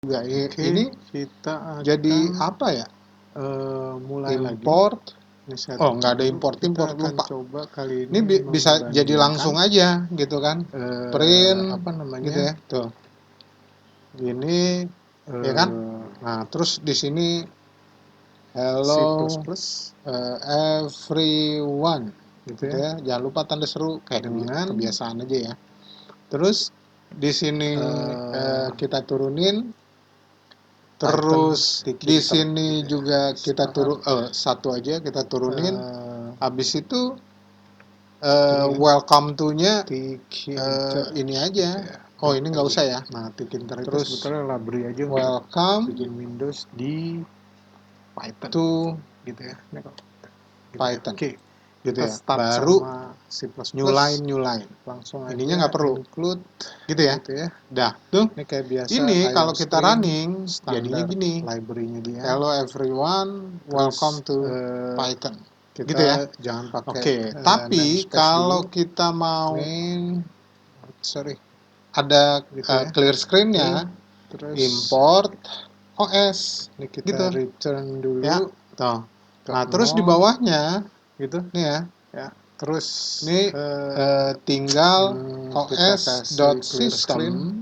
juga. Oke, Ini kita jadi akan apa ya? mulai Import. lagi. Ini Oh, nggak ada dulu. import Kita akan lupa. coba kali Ini bisa jadi langsung aja gitu kan. Print apa namanya? gitu ya. Tuh. Gini Ya kan? Nah, terus di sini hello C++ everyone gitu gitu ya. ya. Jangan lupa tanda seru kayak Dengan kebiasaan aja ya. Terus di sini kita turunin. Terus di sini juga kita satu aja kita turunin. Habis itu welcome to-nya ini aja. Oh, ini nggak usah ya. Nah, Tkinter itu Terus sebetulnya library aja untuk welcome bikin Windows di Python to gitu ya. Python. Oke, Gitu kita ya. start Baru sama C++. new line. Langsung Ininya aja nggak perlu. include Gitu ya. Dah, tuh. Ini kayak biasa. Ini kalau kita running jadinya gini. Library-nya dia. Hello everyone, welcome to Python. Kita Gitu ya. jangan pakai Oke, tapi kalau kita mau ada gitu ya. clear screen-nya, terus import OS. Ini kita gitu. return dulu. Ya, tuh. Nah, terus di bawahnya gitu nih ya. Terus Ini tinggal os.system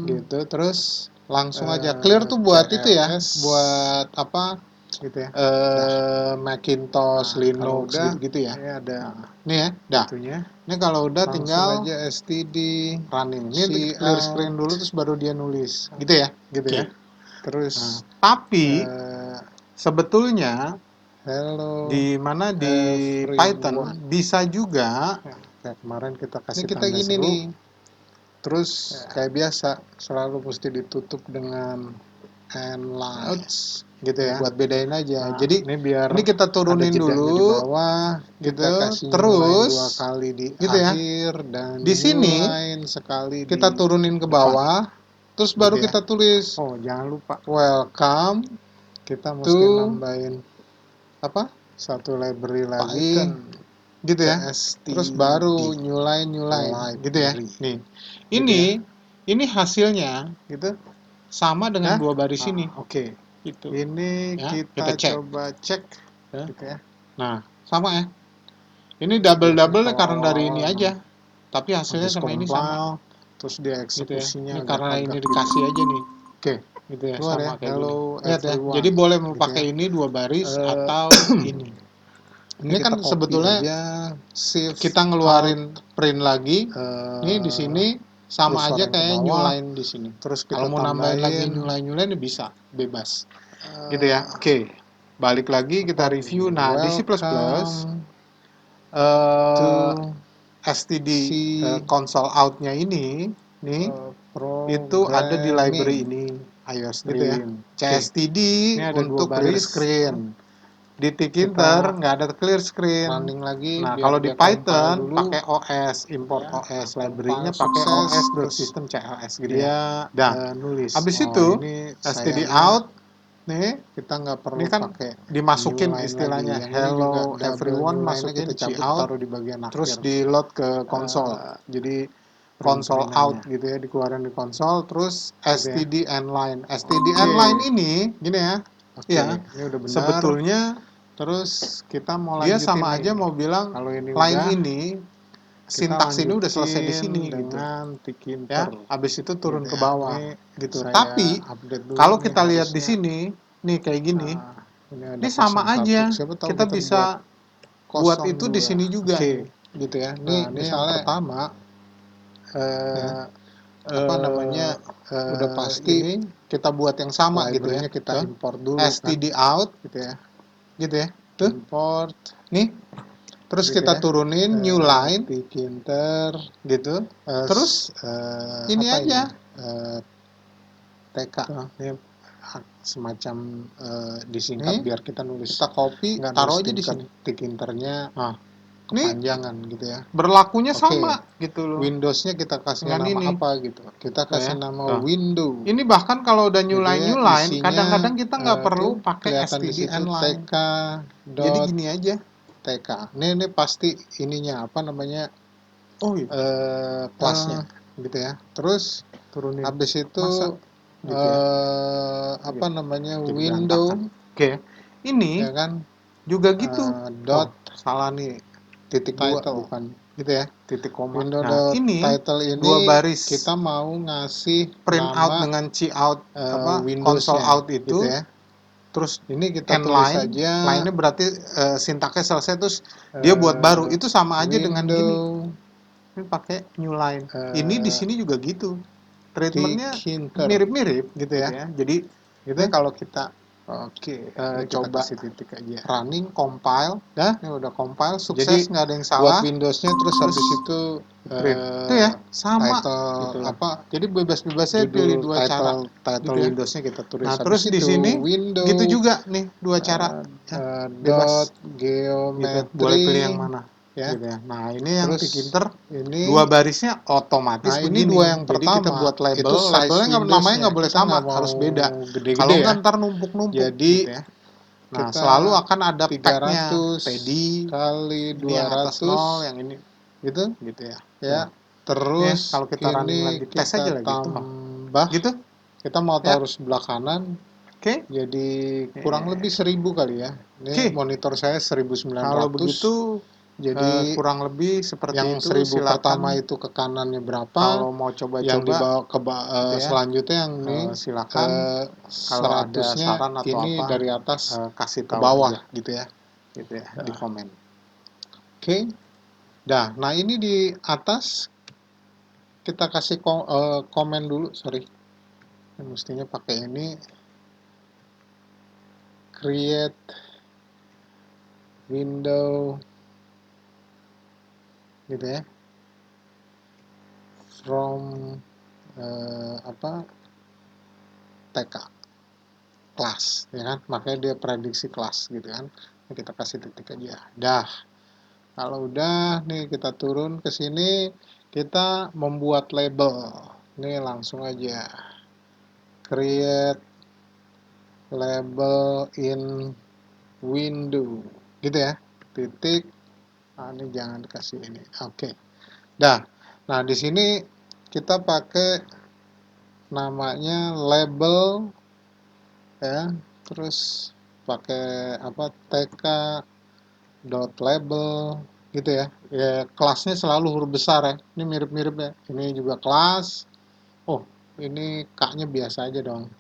gitu. Terus langsung aja clear tuh buat itu ya, buat apa? Gitu ya. Macintosh, Linux gitu ya. Ini ada nih ya, dah. Ini kalau udah langsung tinggal aja std running. Ini clear screen dulu terus baru dia nulis. Gitu ya. Gitu ya. Terus tapi sebetulnya hello di mana di Python bisa juga kayak kemarin kita kasih kita tanda gini seru. nih. Terus kayak biasa selalu mesti ditutup dengan line gitu ya. Buat bedain aja. Jadi ini kita turunin dulu di bawah, gitu. kasih Terus 2 kali di gitu ya. akhir dan Di sini sekali kita turunin ke bawah. Terus baru gitu ya. kita tulis jangan lupa welcome. Kita mesti nambahin apa? Satu library lagi Python. Gitu ya. Terus baru new line gitu ya. Nih. Ini hasilnya gitu sama dengan 2 baris ini. Oke. Gitu. Ini Ya, kita cek. coba cek gitu ya. Nah, sama ya. Ini double karena dari ini aja. Tapi hasilnya sama ini sama. Terus dia Gitu ya. eksekusinya Ini karena ini dikasih aja nih. Oke. Gitu ya, Keluar sama ya. kayak Hello gini. Lihat ya. everyone. Jadi boleh mau Gitu pakai ini 2 baris atau ini. Ini kita kan copy sebetulnya aja, shift kita ngeluarin print lagi. Ini di sini sama aja kayak new line di sini. Terus kalau mau nambahin lagi new line bisa, bebas. Gitu ya. Oke. Balik lagi kita review. Nah, di C++ std console out-nya ini nih itu ada di library ini gitu ya. CSTD untuk clear screen. Di Tkinter nggak ada clear screen. Nah, kalau di Python pakai OS, import OS, library-nya pakai os.system cls gitu ya. Dah. nulis. Habis itu std out nih kita nggak perlu ini kan pakai dimasukin istilahnya hello everyone, masukin kita out, taruh di bagian akhir. terus di load ke konsol. Jadi console out gitu ya, dikeluarin di konsol. Terus std line ini gini ya. Ya, ini udah benar. sebetulnya Terus kita mau dia lanjutin sama aja mau bilang kalau ini line ini sintaks ini udah selesai di sini gitu. Tkinter. Ya, habis itu turun ke bawah gitu. Tapi kalau kita lihat di sini nih kayak gini, ini sama aja. Kita bisa buat itu di sini juga gitu ya. Ini misalnya pertama apa namanya udah pasti kita buat yang sama gitu ya. Kita import dulu std out gitu ya. Tuh import nih. Terus kita turunin new line Tkinter gitu. Terus ini aja TK ini semacam disingkat biar kita nulis. Kita copy, taruh aja di sini. Tkinternya kepanjangan gitu ya. Berlakunya sama gitu loh. Windowsnya kita kasih nama apa gitu. Kita kasih nama window. Ini bahkan kalau udah new line, kadang-kadang kita nggak perlu pakai stdn line. Jadi gini aja. TK. Ini pasti ininya apa namanya? Kelasnya gitu ya. Terus turunin. Habis itu Masa gitu ya? apa namanya, Jadi window, berantakan. Oke, ini ya kan, juga gitu. dot Salah nih. Titik dua title, bukan gitu ya. titik koma. Window Nah, dot ini title dua ini baris kita mau ngasih print out nama dengan cout console Windowsnya, out gitu itu. ya. Terus Ini kita end tulis line, saja line-nya berarti sintaknya selesai, terus dia buat baru. Itu sama aja dengan gini. window Ini pakai new line. Ini di sini juga gitu. Treatmentnya Tkinter, mirip-mirip gitu gitu ya. ya. Jadi Gitu. ini kalau kita Oke, ini kita coba kasih titik aja. running compile, Dah, ini udah compile jadi sukses, nggak ada yang buat salah. Windowsnya terus habis itu Print itu ya sama title gitu loh. apa, Jadi bebas-bebasnya pilih judul dua cara title gitu ya. Windowsnya kita tulis. Nah, Habis terus di itu sini window gitu juga nih dua cara ya, bebas dot gitu. Boleh pilih yang geometry, mana ya. gitu ya. Nah, ini yang Terus Tkinter ini, dua barisnya otomatis nah ini begini. dua yang Jadi kita pertama buat itu label, size labelnya namanya Windowsnya. nggak boleh Kita sama, nggak mau harus beda. gede-gede Kalau ya. nggak ntar numpuk-numpuk Jadi gitu ya. Nah, kita selalu akan ada packnya, 300 pedi, kali ini yang atas 200, 0, yang ini gitu gitu ya. ya. Nah, ya, Terus kalau kita running ini lagi tes kita aja lagi. tambah, Gitu kita mau ya. taruh sebelah kanan, Oke. jadi kurang lebih 1000 kali ya. Ini Oke. monitor saya Kalau 1900, begitu jadi kurang lebih seperti yang itu. 1000 Silakan pertama itu ke kanannya berapa, kalau mau yang coba-coba dibawa ke gitu ya. selanjutnya yang ini Silakan kalau ada 100-nya saran atau ini apa dari atas kasih ke tahu bawah, aja gitu ya. gitu ya di komen. Oke. Nah ini di atas kita kasih komen dulu, sorry. Mestinya pakai ini, create window, gitu ya, from apa, TK kelas, ya kan, makanya dia prediksi kelas, gitu kan. Ini kita kasih titik aja. Dah, kalau udah nih kita turun ke sini, kita membuat label. Nih langsung aja create label in window, gitu ya, titik. Ini jangan kasih ini. Oke. Dah. Nah, di sini kita pakai namanya label, ya. Terus pakai apa, tk dot label, gitu ya. Ya, kelasnya selalu huruf besar ya. Ini mirip-mirip ya. Ini juga kelas. Oh, ini k-nya biasa aja dong.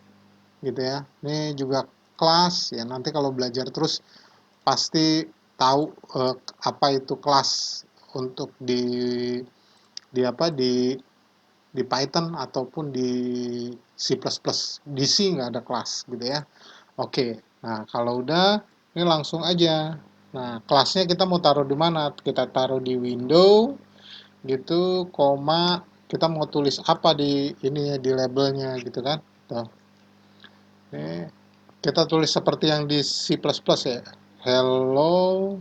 Gitu ya. Ini juga kelas ya. Nanti kalau belajar terus pasti tahu apa itu kelas untuk di apa di Python ataupun di C++. Di C nggak ada kelas gitu ya. Oke. Nah, kalau udah ini langsung aja. Nah, kelasnya kita mau taruh di mana? Kita taruh di window gitu, koma, kita mau tulis apa di ini ya, di labelnya gitu kan. Tuh. Ini kita tulis seperti yang di C++ ya. Hello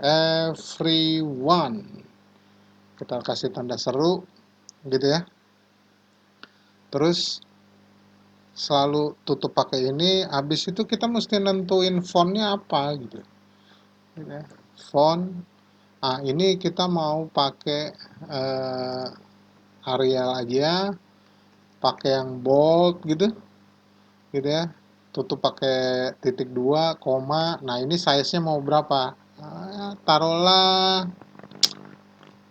everyone. Kita kasih tanda seru gitu ya. Terus selalu tutup pakai ini. Habis itu kita mesti nentuin fontnya apa gitu. Font. Nah, ini kita mau pakai Arial aja, pakai yang bold gitu, gitu ya. Tutup pakai titik 2, koma. Nah, ini size-nya mau berapa? Taruhlah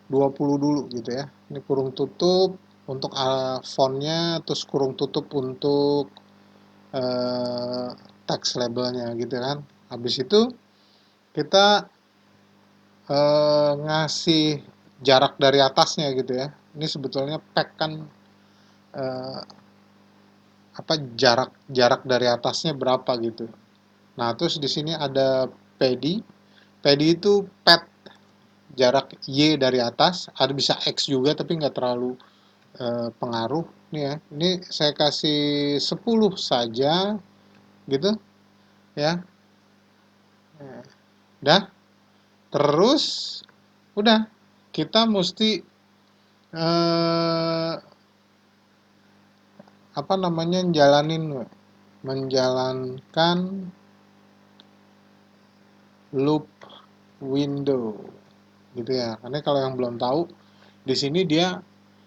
20 dulu gitu ya. Ini kurung tutup untuk fontnya, terus kurung tutup untuk text labelnya gitu kan. Habis itu kita ngasih jarak dari atasnya gitu ya. Ini sebetulnya pack kan apa, jarak dari atasnya berapa gitu. Nah, terus di sini ada pedi. Pedi itu pad, jarak Y dari atas, ada bisa X juga tapi nggak terlalu pengaruh nih ya. Ini saya kasih 10 saja gitu ya. Dah. Terus udah, kita mesti apa namanya, menjalankan loop window gitu ya. Karena kalau yang belum tahu, di sini dia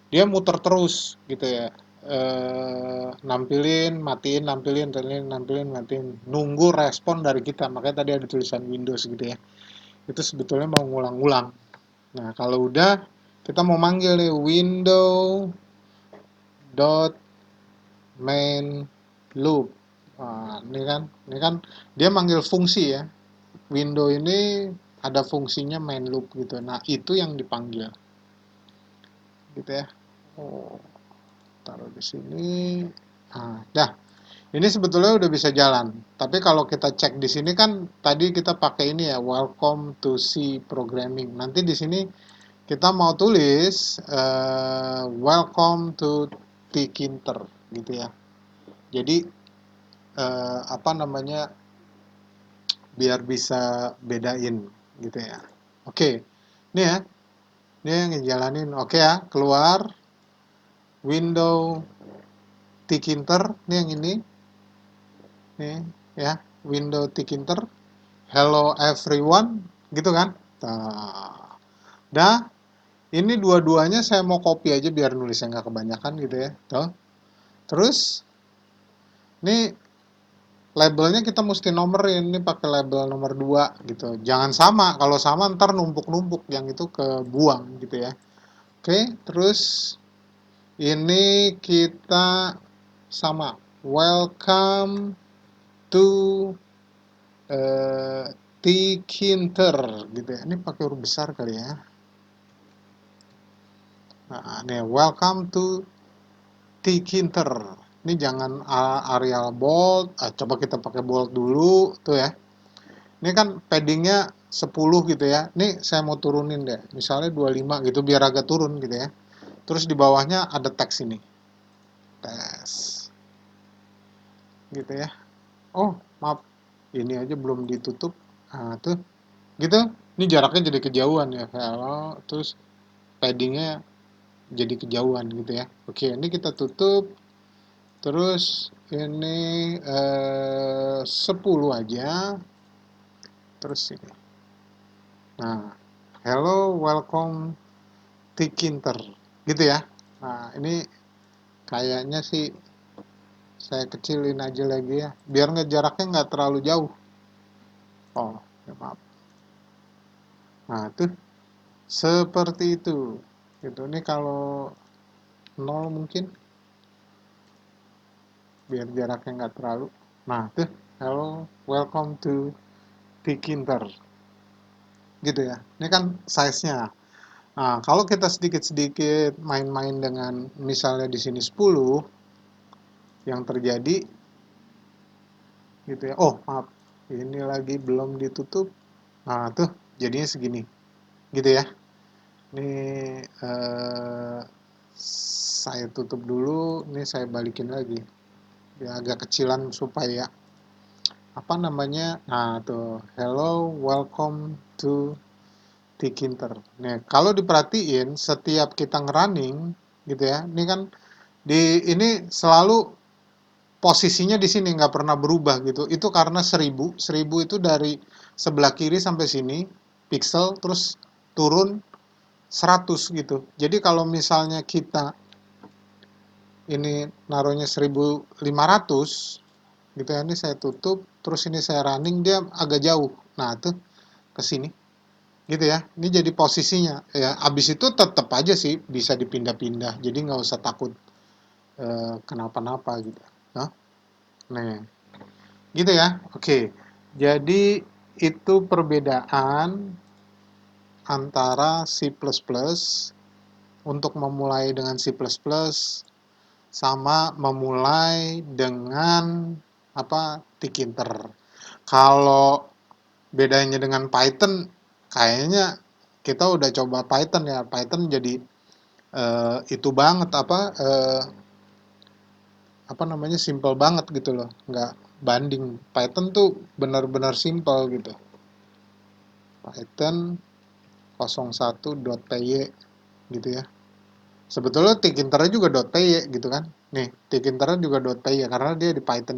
dia muter terus gitu ya. Nampilin, matiin, nampilin, nampilin, matiin, nunggu respon dari kita. Makanya tadi ada tulisan Windows gitu ya. Itu sebetulnya mau ngulang-ngulang. Nah, kalau udah kita mau manggil nih window dot main loop. Nah, ini kan dia manggil fungsi ya. Window ini ada fungsinya main loop gitu. Nah, itu yang dipanggil. Gitu ya. Oh, taruh di sini. Nah, dah. Ini sebetulnya udah bisa jalan. Tapi kalau kita cek di sini kan tadi kita pakai ini ya, welcome to C programming. Nanti di sini kita mau tulis welcome to Tkinter gitu ya. Jadi apa namanya, biar bisa bedain gitu ya. Oke. Ini ya. Ini yang ngejalanin. Oke ya, keluar window Tkinter, ini yang ini. Nih ya, window Tkinter. Hello everyone, gitu kan? Nah, ini dua-duanya saya mau copy aja biar nulisnya nggak kebanyakan gitu ya. Tuh. Terus, ini labelnya kita mesti nomerin, ini pakai label nomor 2 gitu. Jangan sama, kalau sama ntar numpuk-numpuk, yang itu kebuang gitu ya. Oke, terus ini kita sama, welcome to Tkinter gitu ya. Ini pakai huruf besar kali ya. Nah, ini welcome to Tkinter. Ini jangan Arial bold. Coba kita pakai bold dulu tuh ya. Ini kan paddingnya 10 gitu ya. Ini saya mau turunin deh. Misalnya 25 gitu biar agak turun gitu ya. Terus di bawahnya ada teks ini. Tes. Gitu ya. Oh, maaf. Ini aja belum ditutup. Nah, tuh. Gitu. Ini jaraknya jadi kejauhan ya. Kalau terus paddingnya jadi kejauhan gitu ya. Oke, ini kita tutup. Terus ini 10 aja. Terus ini. Nah, hello, welcome Tkinter. Gitu ya. Nah, ini kayaknya sih saya kecilin aja lagi ya. Biar jaraknya nggak terlalu jauh. Oh, ya maaf. Nah, tuh. Seperti itu. Gitu. Ini kalau 0 mungkin. Biar jaraknya nggak terlalu. Nah, tuh. Hello, welcome to Tkinter. Gitu ya. Ini kan size-nya. Nah, kalau kita sedikit-sedikit main-main dengan misalnya di sini 10 yang terjadi gitu ya. Oh, maaf. Ini lagi belum ditutup. Nah, tuh jadinya segini. Gitu ya. Ini saya tutup dulu, ini saya balikin lagi. Ya agak kecilan supaya apa namanya? Nah, tuh. Hello, welcome to Tkinter. Nah, kalau diperhatiin setiap kita ngerunning gitu ya, ini kan ini selalu posisinya di sini nggak pernah berubah gitu. Itu karena 1000 itu dari sebelah kiri sampai sini pixel terus turun 100 gitu. Jadi kalau misalnya kita ini naruhnya 1500 gitu ya, ini saya tutup, terus ini saya running, dia agak jauh. Nah, tuh ke sini gitu ya. Ini jadi posisinya ya. Abis itu tetap aja sih bisa dipindah-pindah. Jadi nggak usah takut kenapa-napa gitu. Nah, gitu ya. Oke. Jadi itu perbedaan antara C++ untuk memulai dengan C++ sama memulai dengan apa Tkinter. Kalau bedanya dengan Python, kayaknya kita udah coba Python ya. Python jadi itu banget apa namanya simple banget gitu loh. Nggak banding. Python tuh benar-benar simple gitu. Python 01.py gitu ya. Sebetulnya Tkinter juga .py gitu kan. Nih, Tkinter juga .py karena dia di Python juga.